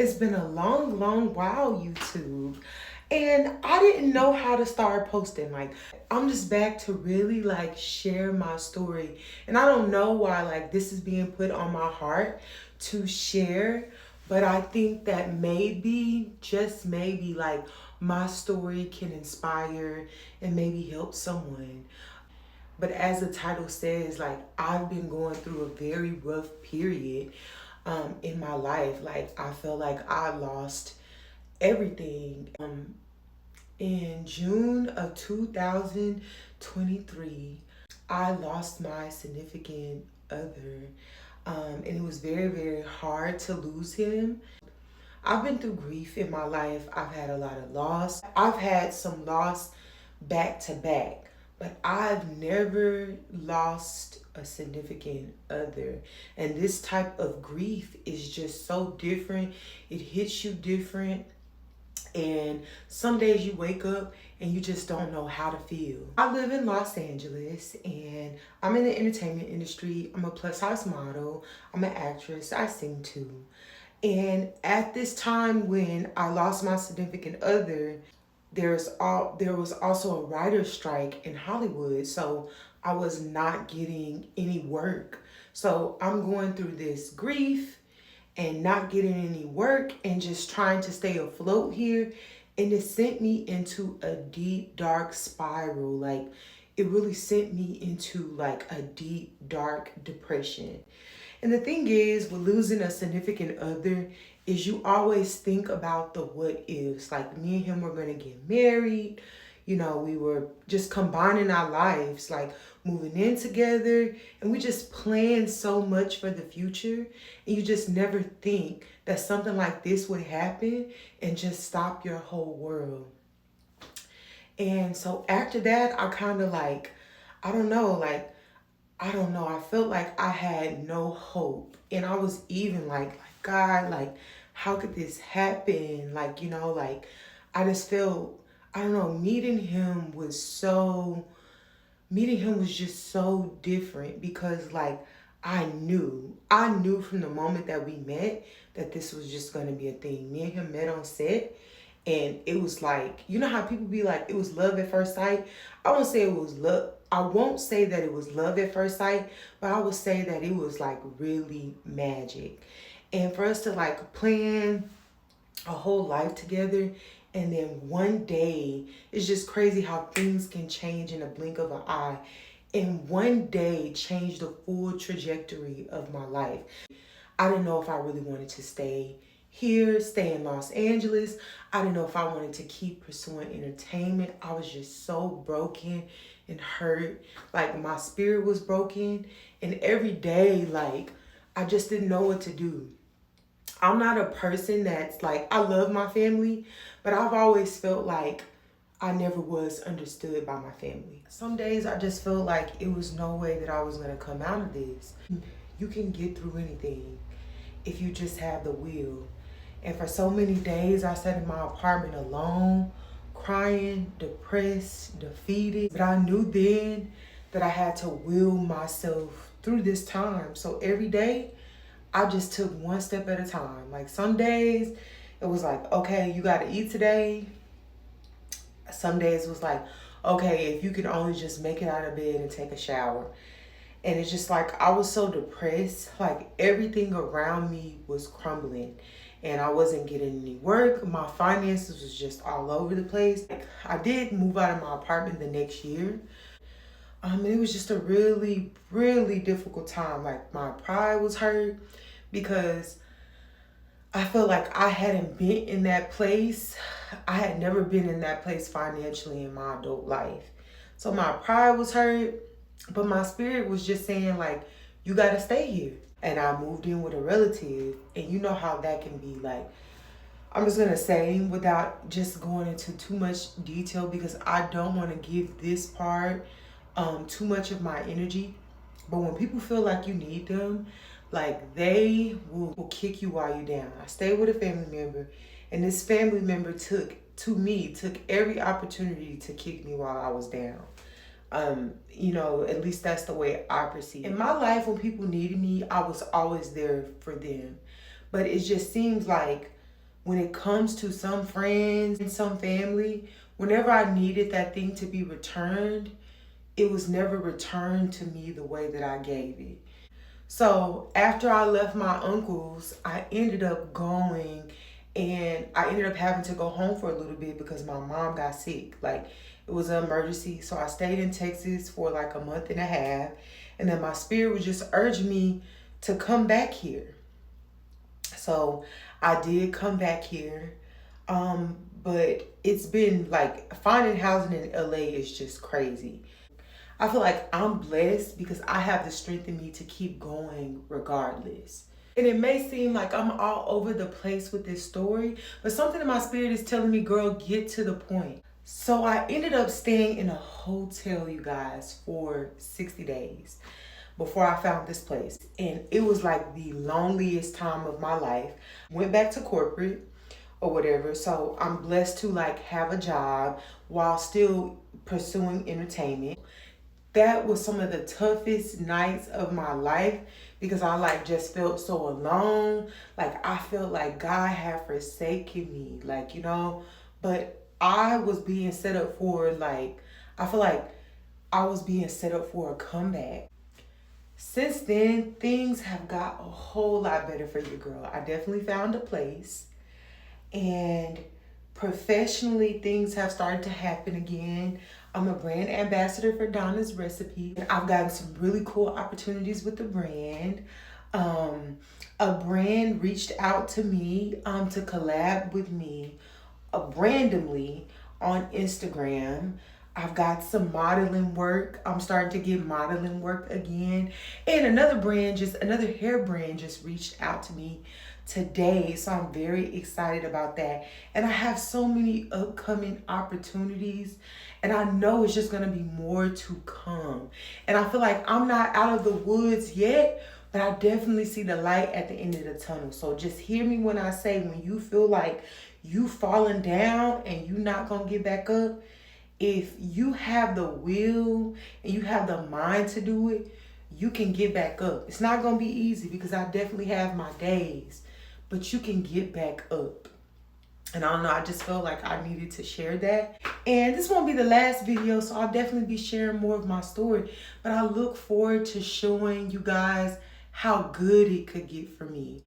It's been a long while, YouTube. And I didn't know how to start posting. Like, I'm just back to really like share my story. And I don't know why like this is being put on my heart to share. But I think that maybe, just maybe, like my story can inspire and maybe help someone. But as the title says, like I've been going through a very rough period in my life. Like I felt like I lost everything. In June of 2023, I lost my significant other. And it was very hard to lose him. I've been through grief in my life. I've had a lot of loss. I've had some loss back to back, but I've never lost a significant other. And this type of grief is just so different. It hits you different. And some days you wake up and you just don't know how to feel. I live in Los Angeles and I'm in the entertainment industry. I'm a plus size model. I'm an actress. I sing too. And at this time when I lost my significant other, there was also a writer's strike in Hollywood. So I was not getting any work. So I'm going through this grief and not getting any work and just trying to stay afloat here. And it sent me into a deep, dark spiral. Like it really sent me into like a deep, dark depression. And the thing is, with losing a significant other, is you always think about the what ifs. Like me and him were gonna get married. You know, we were just combining our lives, like moving in together, and we just planned so much for the future. And you just never think that something like this would happen and just stop your whole world. And so after that, I kind of like, I don't know, like I don't know. I felt like I had no hope. And I was even like God, like, how could this happen? Like, like I just felt, I don't know, meeting him was just so different because like I knew from the moment that we met that this was just gonna be a thing. Me and him met on set and it was like, you know how people be like, it was love at first sight? I won't say it was love. I won't say that it was love at first sight, but I would say that it was like really magic. And for us to like plan a whole life together and then one day, it's just crazy how things can change in a blink of an eye. And one day changed the full trajectory of my life. I didn't know if I really wanted to stay here, stay in Los Angeles. I didn't know if I wanted to keep pursuing entertainment. I was just so broken and hurt. Like my spirit was broken. And every day, like, I just didn't know what to do. I'm not a person that's like, I love my family, but I've always felt like I never was understood by my family. Some days I just felt like it was no way that I was gonna come out of this. You can get through anything if you just have the will. And for so many days I sat in my apartment alone, crying, depressed, defeated. But I knew then that I had to will myself through this time. So every day I just took one step at a time. Like some days it was like, okay, you gotta eat today. Some days it was like, okay, if you can only just make it out of bed and take a shower. And it's just like, I was so depressed. Like everything around me was crumbling and I wasn't getting any work. My finances was just all over the place. I did move out of my apartment the next year. And it was just a really difficult time. Like my pride was hurt because I felt like I hadn't been in that place. I had never been in that place financially in my adult life. So my pride was hurt, but my spirit was just saying like, you gotta stay here. And I moved in with a relative, and you know how that can be. Like, I'm just gonna say without just going into too much detail because I don't want to give this part too much of my energy. But when people feel like you need them, like they will kick you while you're down. I stayed with a family member, and this family member took every opportunity to kick me while I was down. At least that's the way I perceive it. In my life, when people needed me, I was always there for them. But it just seems like when it comes to some friends and some family, whenever I needed that thing to be returned, it was never returned to me the way that I gave it. So after I left my uncle's, I ended up going and I ended up having to go home for a little bit because my mom got sick. Like it was an emergency. So I stayed in Texas for like a month and a half. And then my spirit was just urging me to come back here. So I did come back here. But it's been like finding housing in LA is just crazy. I feel like I'm blessed because I have the strength in me to keep going regardless. And it may seem like I'm all over the place with this story, but something in my spirit is telling me, girl, get to the point. So I ended up staying in a hotel, you guys, for 60 days before I found this place. And it was like the loneliest time of my life. Went back to corporate or whatever. So I'm blessed to like have a job while still pursuing entertainment. That was some of the toughest nights of my life because I like just felt so alone. Like I felt like God had forsaken me, like, but I was being set up for like, I feel like I was being set up for a comeback. Since then, things have got a whole lot better for you, girl. I definitely found a place. And professionally, things have started to happen again. I'm a brand ambassador for Donna's Recipe. I've gotten some really cool opportunities with the brand. A brand reached out to me to collab with me randomly on Instagram. I've got some modeling work. I'm starting to get modeling work again. And another hair brand just reached out to me today. So I'm very excited about that. And I have so many upcoming opportunities. And I know it's just going to be more to come. And I feel like I'm not out of the woods yet, but I definitely see the light at the end of the tunnel. So just hear me when I say, when you feel like you falling down and you not going to get back up, if you have the will and you have the mind to do it, you can get back up. It's not going to be easy because I definitely have my days, but you can get back up. And I don't know, I just felt like I needed to share that. And this won't be the last video, so I'll definitely be sharing more of my story. But I look forward to showing you guys how good it could get for me.